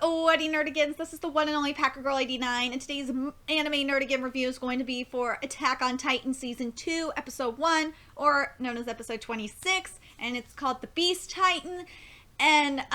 What nerdigans? This is the one and only Packer Girl 89, and today's anime nerdigan review is going to be for Attack on Titan Season 2, Episode 1, or known as Episode 26, and it's called The Beast Titan. And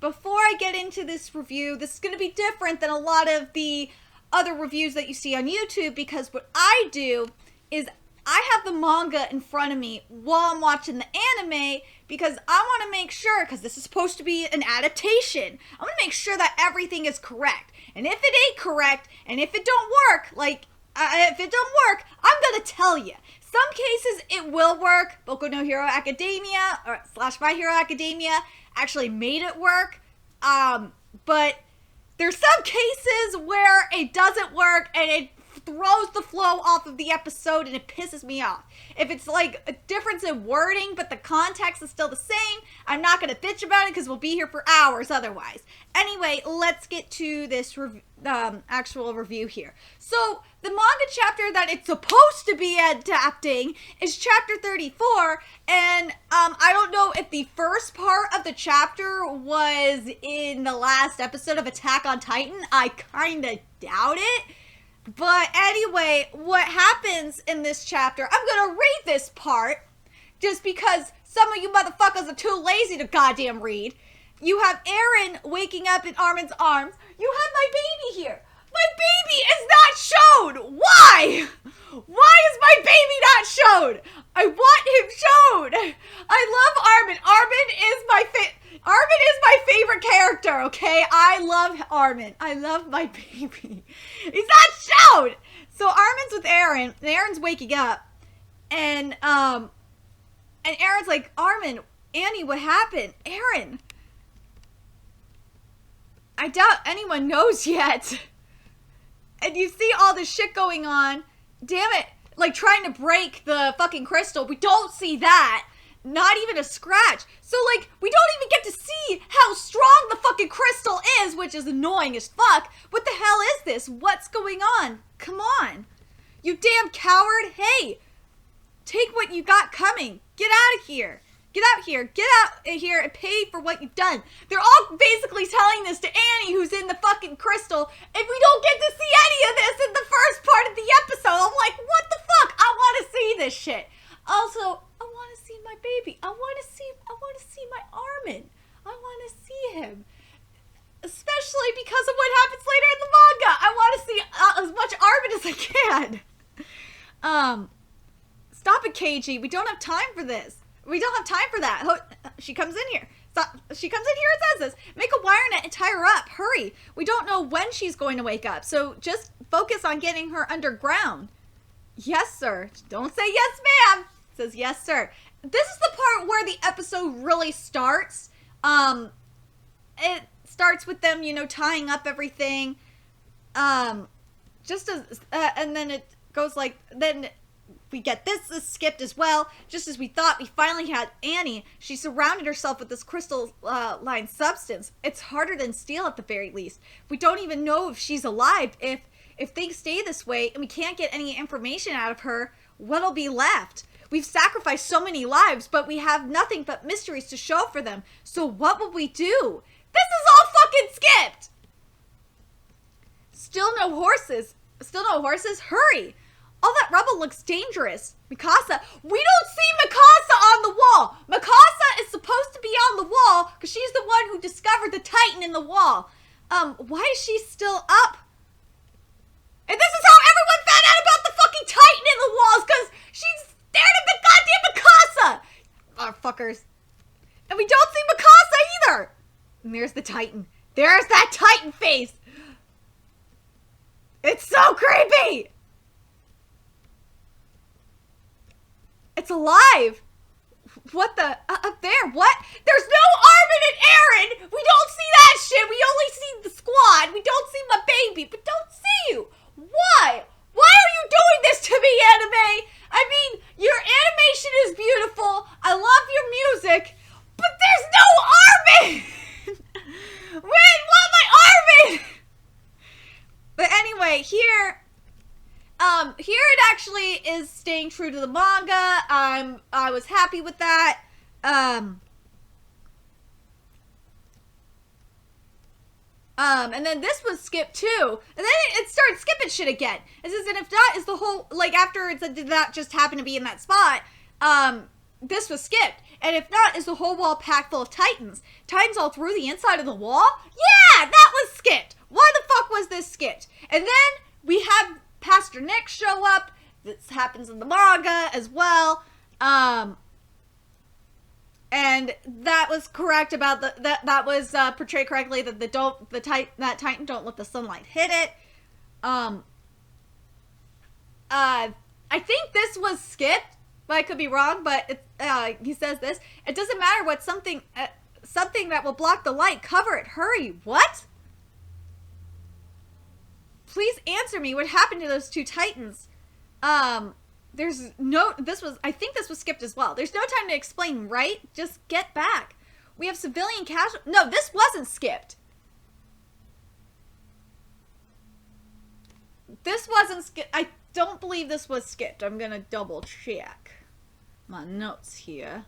before I get into this review, this is going to be different than a lot of the other reviews that you see on YouTube, because what I do is I have the manga in front of me while I'm watching the anime, because I want to make sure, because this is supposed to be an adaptation, I want to make sure that everything is correct. And if it ain't correct, and if it don't work, if it don't work, I'm going to tell you. Some cases it will work. Boku no Hero Academia, or / My Hero Academia, actually made it work. But there's some cases where it doesn't work, and it throws the flow off of the episode, and it pisses me off. If it's like a difference in wording but the context is still the same, I'm not going to bitch about it because we'll be here for hours otherwise. Anyway, let's get to this actual review here. So the manga chapter that it's supposed to be adapting is chapter 34, and I don't know if the first part of the chapter was in the last episode of Attack on Titan. I kind of doubt it. But anyway, what happens in this chapter, I'm going to read this part just because some of you motherfuckers are too lazy to goddamn read. You have Eren waking up in Armin's arms. You have my baby here. My baby is not shown. Why? Why is my baby not shown? I want him shown. I love Armin. Armin is my favorite character, okay? I love Armin. I love my baby. He's not shown. So Armin's with Eren, and Eren's waking up, and Eren's like, Armin, Annie, what happened? Eren, I doubt anyone knows yet. And you see all this shit going on. Damn it. Like trying to break the fucking crystal. We don't see that. Not even a scratch. So like, we don't even get to see how strong the fucking crystal is, which is annoying as fuck. What the hell is this? What's going on? Come on. You damn coward. Hey, take what you got coming. Get out of here. Get out here. Get out of here and pay for what you've done. They're all basically telling this to Annie, who's in the fucking crystal, and we don't get to see any of this in the first part of the episode. I'm like, what the fuck? I want to see this shit. Also, I want to see my baby. I want to see my Armin. I want to see him. Especially because of what happens later in the manga. I want to see as much Armin as I can. Stop it, KG. We don't have time for this. We don't have time for that. She comes in here. She comes in here and says this. Make a wire net and tie her up. Hurry. We don't know when she's going to wake up. So just focus on getting her underground. Yes, sir. Don't say yes, ma'am. It says yes, sir. This is the part where the episode really starts. It starts with them, tying up everything. Just as, and then it goes like, then we get this is skipped as well. Just as we thought, we finally had Annie. She surrounded herself with this crystal-line substance. It's harder than steel at the very least. We don't even know if she's alive. If things stay this way and we can't get any information out of her, what'll be left? We've sacrificed so many lives, but we have nothing but mysteries to show for them. So what will we do? This is all fucking skipped! Still no horses. Still no horses? Hurry! All that rubble looks dangerous. Mikasa. We don't see Mikasa on the wall. Mikasa is supposed to be on the wall because she's the one who discovered the Titan in the wall. Why is she still up? And this is how everyone found out about the fucking Titan in the walls, because she's stared at the goddamn Mikasa. Motherfuckers. And we don't see Mikasa either. And there's the Titan. There's that Titan face. It's so creepy. It's alive. What the? Up there? What? There's no Armin and Eren. We don't see that shit. We only see the squad. We don't see my baby, but don't see you. Why? Why are you doing this to me, anime? I mean, your animation is beautiful. I love your music, but there's no Armin. Wait, want my Armin? But anyway, here it actually is staying true to the manga. I was happy with that. And then this was skipped too. And then it started skipping shit again. It says, and if that is the whole, like, after it said, did that just happen to be in that spot? This was skipped. And if not, is the whole wall packed full of Titans? Titans all through the inside of the wall? Yeah, that was skipped. Why the fuck was this skipped? And then we have Pastor Nick show up. This happens in the manga as well. And that was correct about that was portrayed correctly, that that Titan don't let the sunlight hit it. I think this was skipped, but I could be wrong. But he says this: it doesn't matter what something that will block the light. Cover it. Hurry. What? Please answer me. What happened to those two Titans? There's no, I think this was skipped as well. There's no time to explain, right? Just get back. We have civilian casualties. No, this wasn't skipped. This wasn't skipped. I don't believe this was skipped. I'm gonna double check my notes here.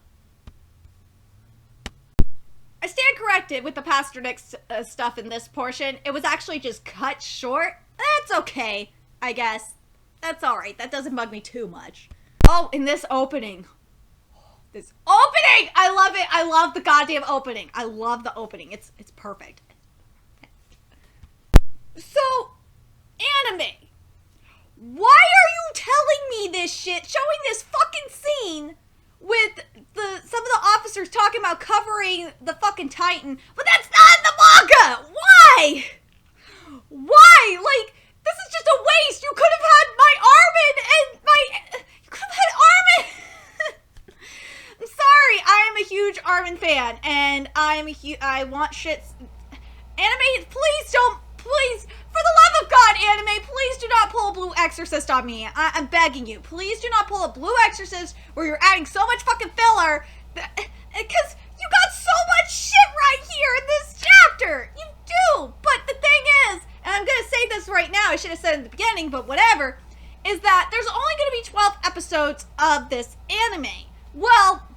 I stand corrected with the Pastor Nick stuff in this portion. It was actually just cut short. That's okay, I guess. That's alright. That doesn't bug me too much. Oh, in this opening. This opening! I love it. I love the goddamn opening. I love the opening. It's perfect. So, anime. Why are you telling me this shit? Showing this fucking scene with some of the officers talking about covering the fucking Titan, but that's not in the manga! Why? Why? Like, this is just a waste. You could have had my Armin. You could have had Armin. I'm sorry. I am a huge Armin fan, and I want shit. Anime, please, for the love of God, anime, please do not pull a Blue Exorcist on me. I'm begging you. Please do not pull a Blue Exorcist where you're adding so much fucking filler, because you got so much shit right here in this chapter. You do. But the thing is, and I'm going to say this right now, I should have said it in the beginning, but whatever, is that there's only going to be 12 episodes of this anime. Well,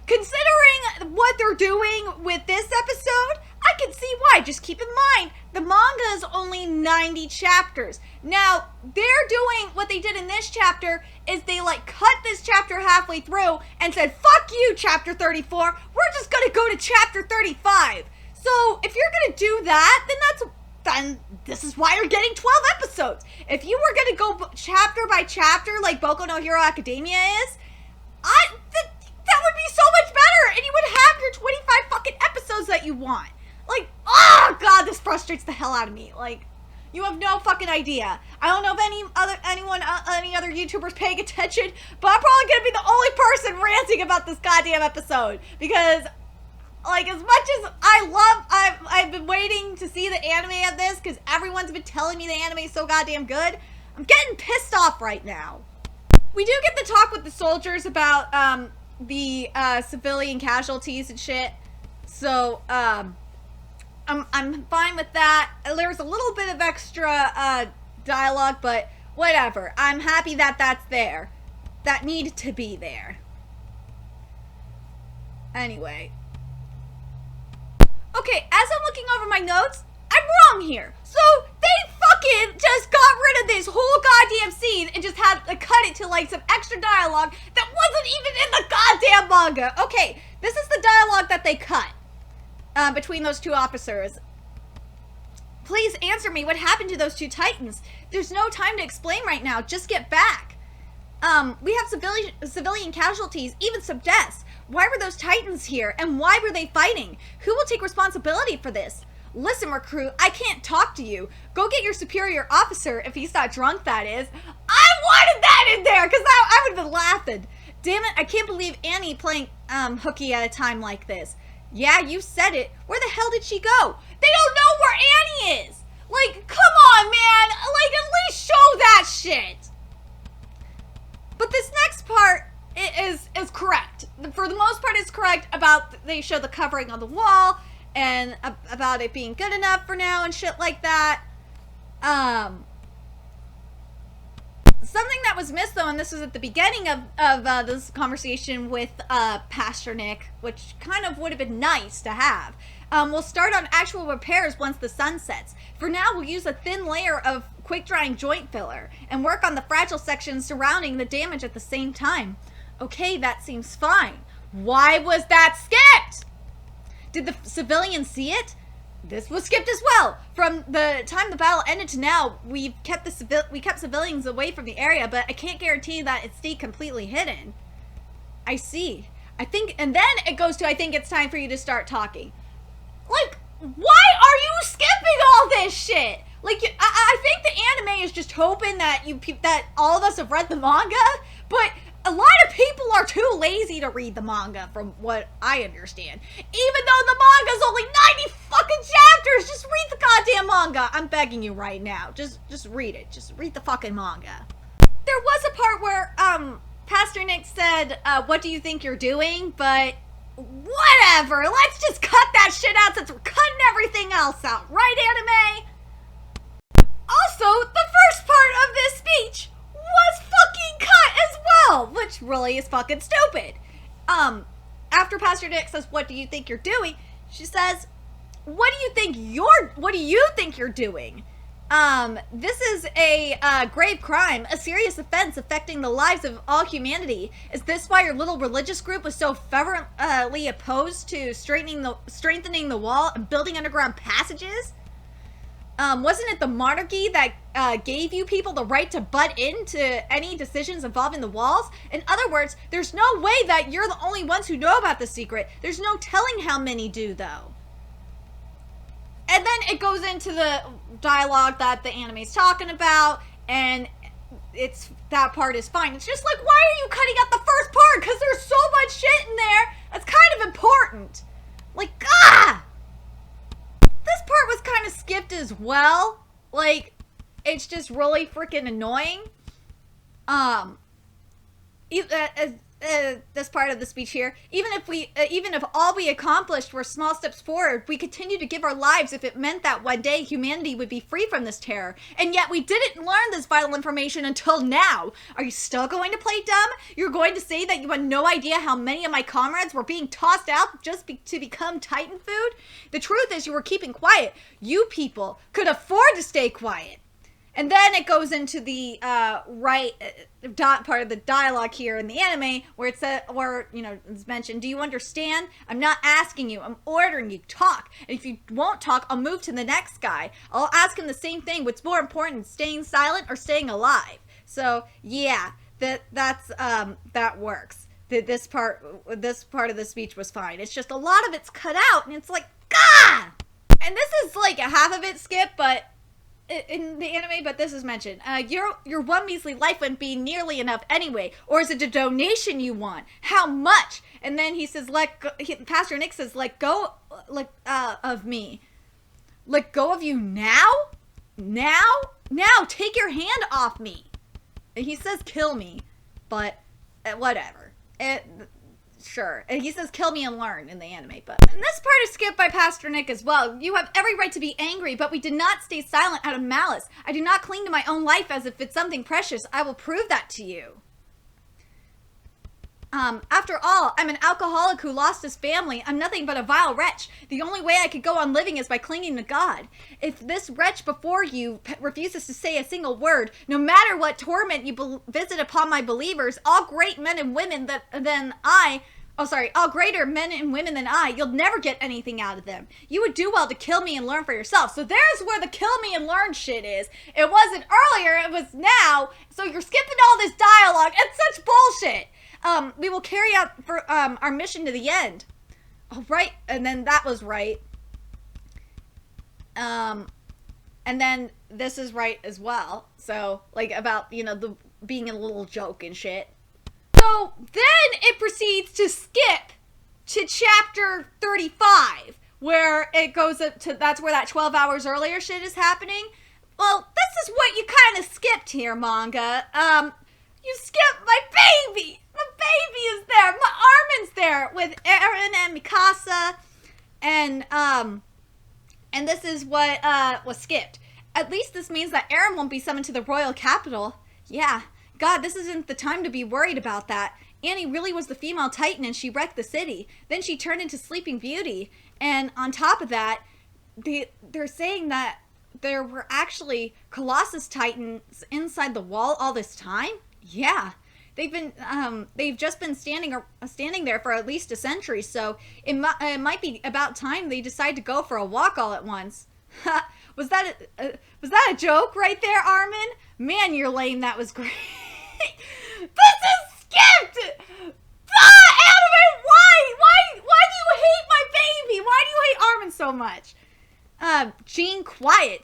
considering what they're doing with this episode, I can see why. Just keep in mind, the manga is only 90 chapters. Now, they're doing, what they did in this chapter is they like cut this chapter halfway through and said, fuck you, chapter 34. We're just going to go to chapter 35. So, if you're going to do that, then this is why you're getting 12 episodes. If you were going to go chapter by chapter like Boku no Hero Academia is, that would be so much better, and you would have your 25 fucking episodes that you want. Like, oh god, this frustrates the hell out of me. Like, you have no fucking idea. I don't know if any other YouTubers paying attention, but I'm probably gonna be the only person ranting about this goddamn episode, because, like, as much as I've been waiting to see the anime of this, because everyone's been telling me the anime is so goddamn good, I'm getting pissed off right now. We do get to talk with the soldiers about, the, civilian casualties and shit, so, I'm fine with that. There's a little bit of extra, dialogue, but whatever. I'm happy that that's there. That needed to be there. Anyway. Okay, as I'm looking over my notes, I'm wrong here. So, they fucking just got rid of this whole goddamn scene and just had to cut it to, like, some extra dialogue that wasn't even in the goddamn manga. Okay, this is the dialogue that they cut. Between those two officers. Please answer me. What happened to those two Titans? There's no time to explain right now. Just get back. We have civilian casualties, even some deaths. Why were those Titans here? And why were they fighting? Who will take responsibility for this? Listen, recruit, I can't talk to you. Go get your superior officer, if he's not drunk, that is. I wanted that in there, because I would have been laughing. Damn it, I can't believe Annie playing hooky at a time like this. Yeah, you said it. Where the hell did she go? They don't know where Annie is! Like, come on, man! Like, at least show that shit! But this next part is correct. For the most part, it's correct about they show the covering on the wall and about it being good enough for now and shit like that. Something that was missed, though, and this was at the beginning of this conversation with Pastor Nick, which kind of would have been nice to have. We'll start on actual repairs once the sun sets. For now, we'll use a thin layer of quick-drying joint filler and work on the fragile sections surrounding the damage at the same time. Okay, that seems fine. Why was that skipped? Did the civilians see it? This was skipped as well. From the time the battle ended to now, we kept civilians away from the area, but I can't guarantee that it stayed completely hidden. I see. I think it's time for you to start talking. Like, why are you skipping all this shit? Like, I think the anime is just hoping that that all of us have read the manga, but a lot of people are too lazy to read the manga, from what I understand. Even though the manga's only 90 fucking chapters, just read the goddamn manga. I'm begging you right now. Just read it. Just read the fucking manga. There was a part where, Pastor Nick said, what do you think you're doing? But whatever. Let's just cut that shit out since we're cutting everything else out. Right, anime? Also, the first part of this speech was fucking cut as well, which really is fucking stupid. After Pastor Nick says, what do you think you're doing? She says, what do you think you're doing? This is a grave crime, a serious offense affecting the lives of all humanity. Is this why your little religious group was so fervently opposed to strengthening the wall and building underground passages? Wasn't it the monarchy that gave you people the right to butt into any decisions involving the walls? In other words, there's no way that you're the only ones who know about the secret. There's no telling how many do, though. And then it goes into the dialogue that the anime's talking about, and that part is fine. It's just like, why are you cutting out the first part? Because there's so much shit in there that's kind of important. Like, this part was kind of skipped as well. Like, it's just really freaking annoying. This part of the speech here, even if all we accomplished were small steps forward, we continue to give our lives if it meant that one day humanity would be free from this terror. And yet we didn't learn this vital information until now. Are you still going to play dumb? You're going to say that you had no idea how many of my comrades were being tossed out just to become Titan food? The truth is you were keeping quiet. You people could afford to stay quiet. And then it goes into the part of the dialogue here in the anime where it's mentioned, do you understand? I'm not asking you, I'm ordering you, talk. And if you won't talk, I'll move to the next guy. I'll ask him the same thing. What's more important, staying silent or staying alive? So yeah, that works. This part of the speech was fine. It's just a lot of it's cut out and it's like, God! And this is like a half of it skipped, but in the anime, but this is mentioned. Your one measly life wouldn't be nearly enough anyway. Or is it a donation you want? How much? And then he says, Pastor Nick says, let go of me. Let go of you now? Now? Now, take your hand off me. And he says, kill me. But, whatever. Sure. And he says, kill me and learn in the anime, but. And this part is skipped by Pastor Nick as well. You have every right to be angry, but we did not stay silent out of malice. I do not cling to my own life as if it's something precious. I will prove that to you. After all, I'm an alcoholic who lost his family. I'm nothing but a vile wretch. The only way I could go on living is by clinging to God. If this wretch before you refuses to say a single word, no matter what torment you visit upon my believers, all greater men and women than I, you'll never get anything out of them. You would do well to kill me and learn for yourself. So there's where the kill me and learn shit is. It wasn't earlier, it was now. So you're skipping all this dialogue. It's such bullshit. We will carry out for our mission to the end. Oh, right. And then that was right. And then this is right as well. So, like, about, the being a little joke and shit. So, then it proceeds to skip to chapter 35, where it goes up to, that's where that 12 hours earlier shit is happening. Well, this is what you kind of skipped here, manga. You skipped my baby! My baby is there! My Armin's there! With Eren and Mikasa. And this is what was skipped. At least this means that Eren won't be summoned to the royal capital. Yeah, God, this isn't the time to be worried about that. Annie really was the female Titan and she wrecked the city. Then she turned into Sleeping Beauty. And on top of that, they're saying that there were actually Colossus Titans inside the wall all this time? Yeah. They've just been standing there for at least a century, so it might be about time they decide to go for a walk all at once. Was that a joke right there, Armin? Man, you're lame. That was great. This is skipped! Anime, why do you hate my baby? Why do you hate Armin so much? Jean, quiet.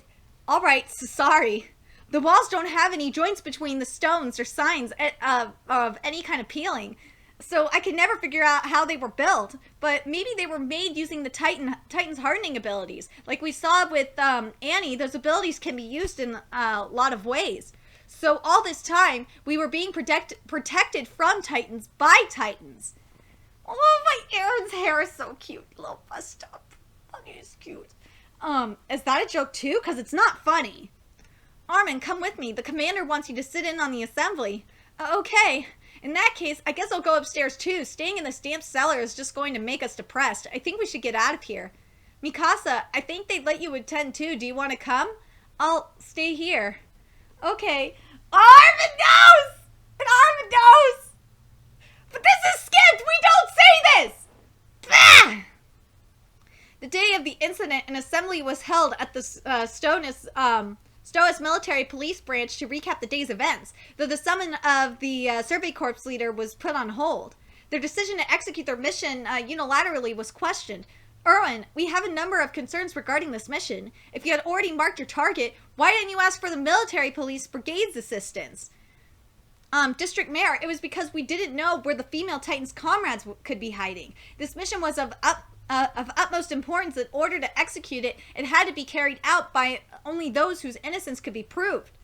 All right, so sorry. The walls don't have any joints between the stones or signs of any kind of peeling, so I can never figure out how they were built. But maybe they were made using the Titan's hardening abilities. Like we saw with Annie, those abilities can be used in a lot of ways. So all this time, we were being protected from Titans by Titans. Oh, my Aaron's hair is so cute. Little bust up. It is cute. Is that a joke too? Because it's not funny. Armin, come with me. The commander wants you to sit in on the assembly. Okay. In that case, I guess I'll go upstairs too. Staying in this damp cellar is just going to make us depressed. I think we should get out of here. Mikasa, I think they'd let you attend too. Do you want to come? I'll stay here. Okay. Armin knows! And Armin knows! But this is skipped! We don't say this! Bah! The day of the incident, an assembly was held at the Stoas Military Police Branch to recap the day's events, though the summon of the Survey Corps leader was put on hold. Their decision to execute their mission unilaterally was questioned. Erwin, we have a number of concerns regarding this mission. If you had already marked your target, why didn't you ask for the Military Police Brigade's assistance? District Mayor, it was because we didn't know where the female Titan's comrades could be hiding. This mission was of utmost importance. In order to execute it, it had to be carried out by only those whose innocence could be proved.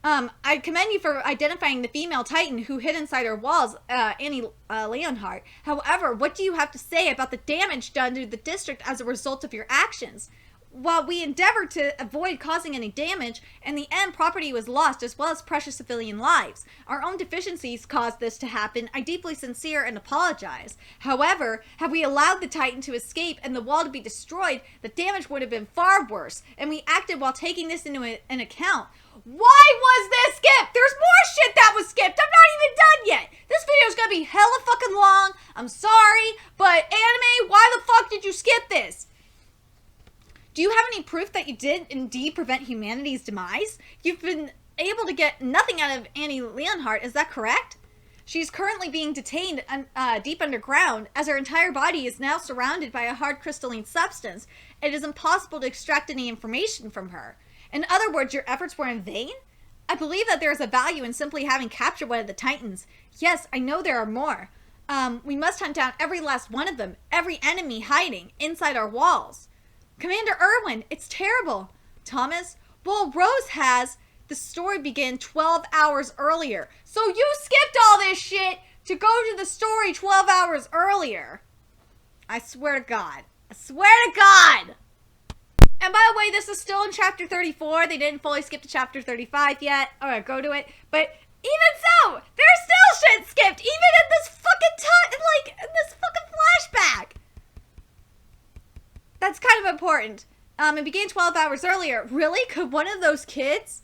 I commend you for identifying the female Titan who hid inside our walls, Annie Leonhardt. However, what do you have to say about the damage done to the district as a result of your actions? While we endeavored to avoid causing any damage, in the end property was lost as well as precious civilian lives. Our own deficiencies caused this to happen. I deeply sincere and apologize. However, had we allowed the Titan to escape and the wall to be destroyed, the damage would have been far worse, and we acted while taking this into an account. Why was this skipped? There's more shit that was skipped. I'm not even done yet. This video's gonna be hella fucking long. I'm sorry, but anime, why the fuck did you skip this? Do you have any proof that you did indeed prevent humanity's demise? You've been able to get nothing out of Annie Leonhardt, is that correct? She's currently being detained deep underground, as her entire body is now surrounded by a hard crystalline substance. It is impossible to extract any information from her. In other words, your efforts were in vain? I believe that there is a value in simply having captured one of the Titans. Yes, I know there are more. We must hunt down every last one of them, every enemy hiding inside our walls. Commander Erwin, it's terrible. Thomas, well, Rose has. The story began 12 hours earlier. So you skipped all this shit to go to the story 12 hours earlier. I swear to God. I swear to God. And by the way, this is still in chapter 34. They didn't fully skip to chapter 35 yet. Alright, go to it. But even so, there's still shit skipped. Even in this fucking in this fucking flashback. That's kind of important. It began 12 hours earlier. Really? Could one of those kids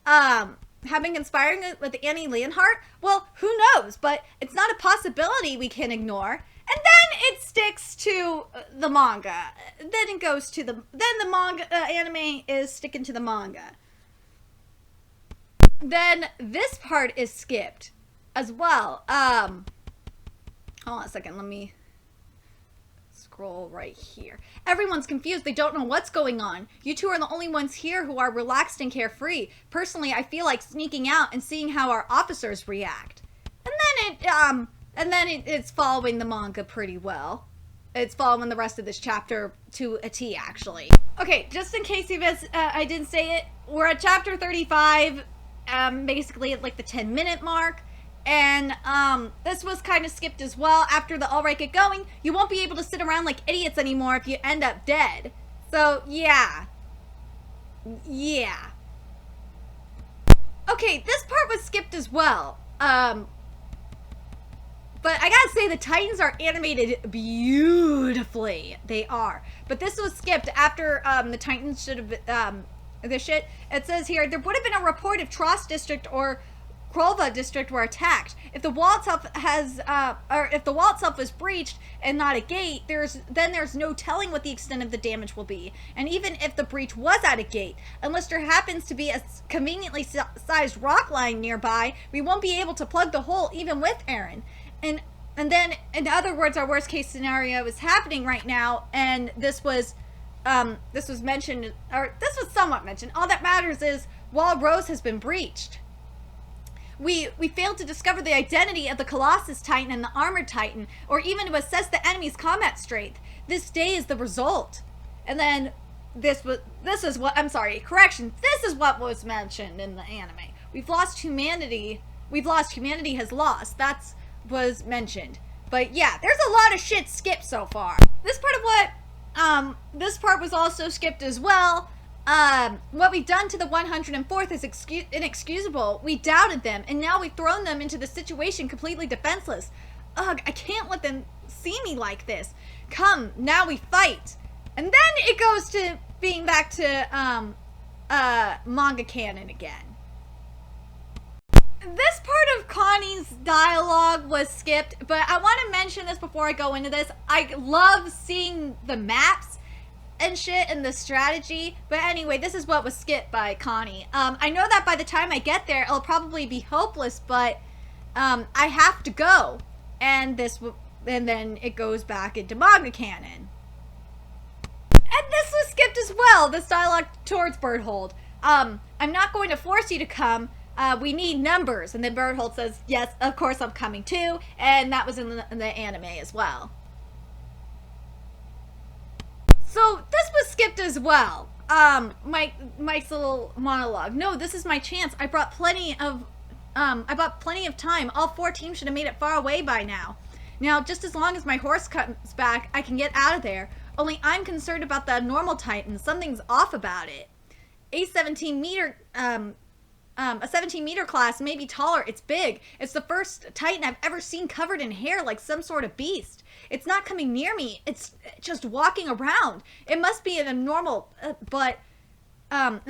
have been conspiring with Annie Leonhardt? Well, who knows? But it's not a possibility we can ignore. And then it sticks to the manga. Then it goes to the manga anime is sticking to the manga. Then this part is skipped as well. Hold on a second. Let me scroll right here. Everyone's confused. They don't know what's going on. You two are the only ones here who are relaxed and carefree. Personally, I feel like sneaking out and seeing how our officers react. And then it's following the manga pretty well. It's following the rest of this chapter to a T, actually. Okay, just in case I didn't say it, we're at chapter 35, basically at like the 10-minute mark. And this was kind of skipped as well. After the All Right Get Going, you won't be able to sit around like idiots anymore if you end up dead. So, yeah. Yeah. Okay, this part was skipped as well. But I gotta say, the Titans are animated beautifully. They are. But this was skipped after the Titans should have this shit. It says here, there would have been a report if Trost District or Krolva District were attacked. If the wall itself or if the wall itself was breached and not a gate, there's no telling what the extent of the damage will be. And even if the breach was at a gate, unless there happens to be a conveniently sized rock line nearby, we won't be able to plug the hole even with Aaron. And then, in other words, our worst case scenario is happening right now, and this was mentioned, or this was somewhat mentioned. All that matters is Wall Rose has been breached. We failed to discover the identity of the Colossus Titan and the Armored Titan, or even to assess the enemy's combat strength. This day is the result. And then this is what was mentioned in the anime. We've lost humanity has lost. That's was mentioned. But yeah, there's a lot of shit skipped so far. This part was also skipped as well. What we've done to the 104th is inexcusable. We doubted them, and now we've thrown them into the situation completely defenseless. Ugh, I can't let them see me like this. Come, now we fight. And then it goes to being back to, manga canon again. This part of Connie's dialogue was skipped, but I want to mention this before I go into this. I love seeing the maps and shit and the strategy, but anyway, this is what was skipped by Connie. I know that by the time I get there, it'll probably be hopeless, but I have to go, and then it goes back into manga canon. And this was skipped as well, this dialogue towards Berthold. I'm not going to force you to come. We need numbers. And then Berthold says, yes, of course I'm coming too. And that was in the anime as well. So this was skipped as well. Mike's little monologue. No, this is my chance. I brought plenty of time. All 4 teams should have made it far away by now. Now, just as long as my horse comes back, I can get out of there. Only I'm concerned about the abnormal Titan. Something's off about it. A 17-meter class, maybe taller. It's big. It's the first Titan I've ever seen covered in hair like some sort of beast. It's not coming near me. It's just walking around. It must be an abnormal, and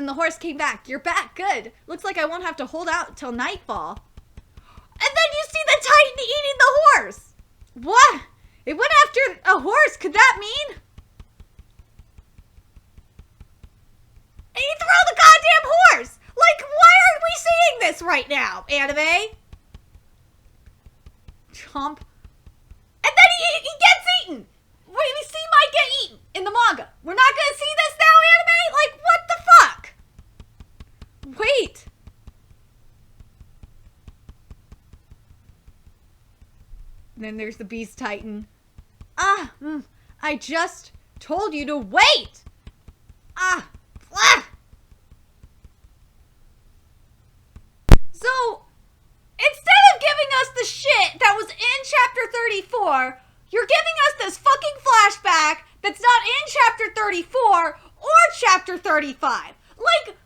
the horse came back. You're back. Good. Looks like I won't have to hold out till nightfall. And then you see the Titan eating the horse. What? It went after a horse. Could that mean? And he threw the goddamn horse! Like, why aren't we seeing this right now, anime? Chomp. And then he gets eaten! We see Mike get eaten in the manga. We're not gonna see this now, anime? Like, what the fuck? Wait. And then there's the Beast Titan. I just told you to wait! So, instead of giving us the shit that was in chapter 34, you're giving us this fucking flashback that's not in chapter 34 or chapter 35. Like,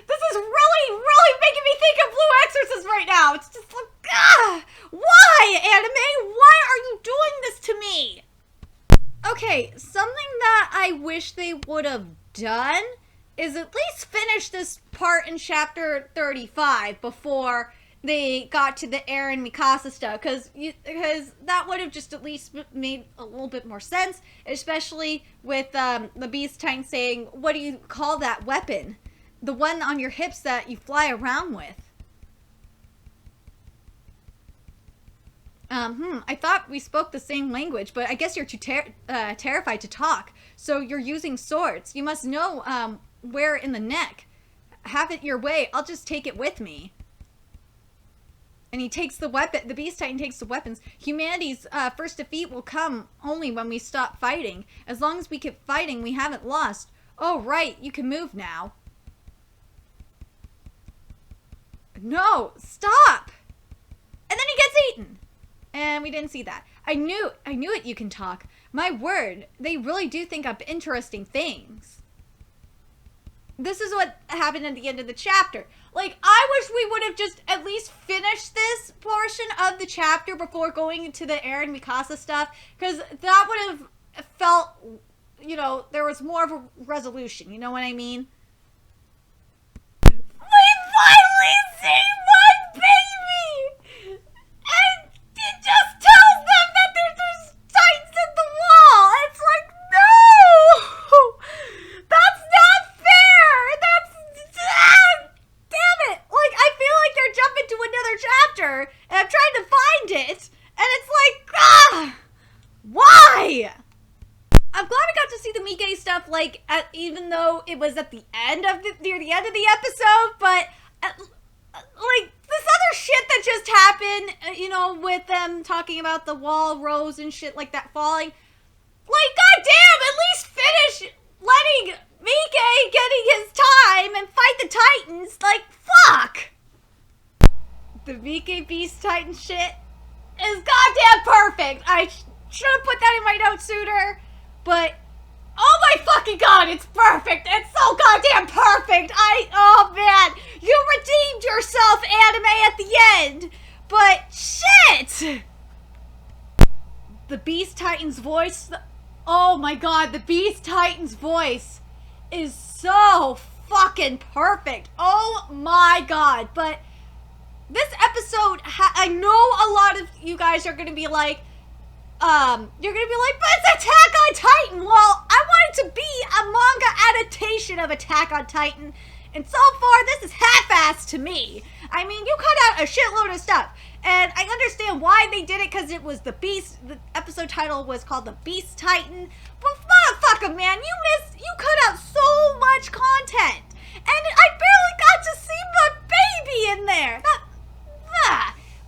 this is really making me think of Blue Exorcist right now. It's just like, why, anime? Why are you doing this to me? Okay, something that I wish they would have done is at least finish this part in chapter 35 before they got to the Eren Mikasa stuff, because that would have just at least made a little bit more sense, especially with the Beast Titan saying, what do you call that weapon? The one on your hips that you fly around with. I thought we spoke the same language, but I guess you're too terrified to talk. So you're using swords. You must know, where in the neck. Have it your way. I'll just take it with me. And he takes the weapon. The Beast Titan takes the weapons. Humanity's first defeat will come only when we stop fighting. As long as we keep fighting, we haven't lost. Oh, right. You can move now. No, stop. And then he gets eaten. And we didn't see that. I knew it. You can talk. My word, they really do think up interesting things. this is what happened at the end of the chapter. Like, I wish we would have just at least finished this portion of the chapter before going into the Eren Mikasa stuff, because that would have felt, you know, there was more of a resolution, you know what I mean? We finally see my baby! And it just tells them that there's Titans in the wall! It's like, no! That's not fair! Damn it! Like, I feel like they're jumping to another chapter, and I'm trying to find it, and it's like, why? I'm glad I got to see the Mike stuff, like, even though it was at the end of near the end of the episode, but, like, this other shit that just happened, you know, with them talking about the wall rose and shit like that falling, like, goddamn, at least finish letting Mike getting his time and fight the Titans, like, fuck! The Mike Beast Titan shit is goddamn perfect! I should have put that in my notes sooner, but oh my fucking god, it's perfect! It's so goddamn perfect! Oh man, you redeemed yourself, anime, at the end! But shit! The Beast Titan's voice, oh my god, the Beast Titan's voice is so fucking perfect. Oh my god. But this episode, I know a lot of you guys are gonna be like, you're gonna be like, but it's Attack on Titan. Well, I want it to be a manga adaptation of Attack on Titan, and so far this is half-assed to me. I mean, you cut out a shitload of stuff, and I understand why they did it, because it was the episode title was called The Beast Titan, but motherfucker, man, you cut out so much content, and I barely got to see my baby in there.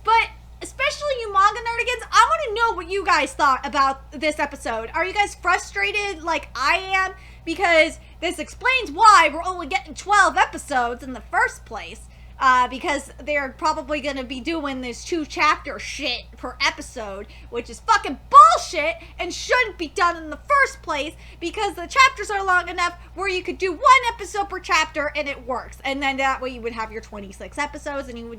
But especially you manga nerdigans, I want to know what you guys thought about this episode. Are you guys frustrated like I am? Because this explains why we're only getting 12 episodes in the first place. Because they're probably going to be doing this 2-chapter shit per episode, which is fucking bullshit and shouldn't be done in the first place, because the chapters are long enough where you could do 1 episode per chapter and it works. And then that way you would have your 26 episodes and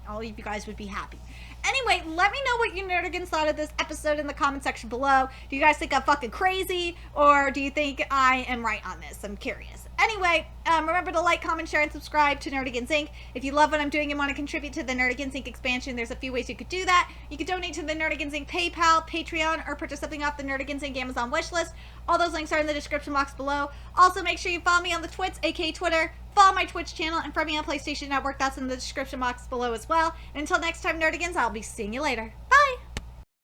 all of you guys would be happy. Anyway, let me know what you nerdigans thought of this episode in the comment section below. Do you guys think I'm fucking crazy, or do you think I am right on this? I'm curious. Anyway, remember to like, comment, share, and subscribe to Nerdigans Inc. If you love what I'm doing and want to contribute to the Nerdigans Inc. expansion, there's a few ways you could do that. You could donate to the Nerdigans Inc. PayPal, Patreon, or purchase something off the Nerdigans Inc. Amazon wishlist. All those links are in the description box below. Also, make sure you follow me on the Twits, aka Twitter. Follow my Twitch channel, and friend me on PlayStation Network. That's in the description box below as well. And until next time, Nerdigans, I'll be seeing you later. Bye!